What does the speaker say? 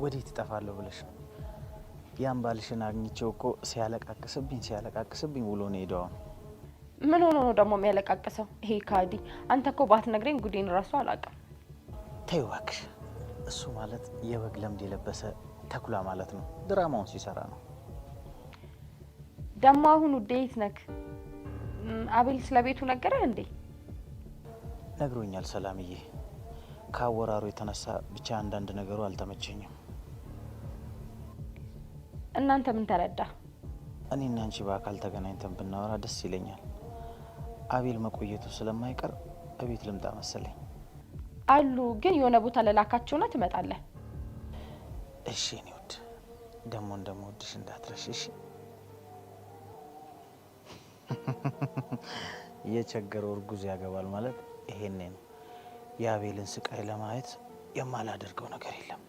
ወዴት ትጠፋለሁ ብለሽ ነው? ያን ባልሽን አግኝቼው እኮ ሲያለቃቅስብኝ ውሎ ነው ሄደው። ምን ሆኖ ነው ደግሞ የሚያለቃቅሰው? ይሄ ካዲ! አንተ እኮ ባትነግረኝ ጉዴን ራሱ አላውቅም። ተይው እባክሽ። እሱ ማለት የበግ ለምድ የለበሰ ተኩላ ማለት ነው። ድራማውን ሲሰራ ነው። ደግሞ አሁን ውዴት ነክ አቤል ስለቤቱ ነገረህ እንዴ? ነግሮኛል ሰላምዬ። ካወራሩ የተነሳ ብቻ አንዳንድ ነገሩ አልተመቸኝም። እናንተ ምን ተረዳ? እኔና አንቺ በአካል ተገናኝተን ብናወራ ደስ ይለኛል። አቤል መቆየቱ ስለማይቀር እቤት ልምጣ መሰለኝ። አሉ ግን የሆነ ቦታ ለላካቸውና ትመጣለህ። እሺ እኔ ውድ ደግሞ እንደምወድሽ እንዳትረሽ እሺ። የቸገረው እርጉዝ ያገባል ማለት ይሄኔ ነው። የአቤልን ስቃይ ለማየት የማላደርገው ነገር የለም።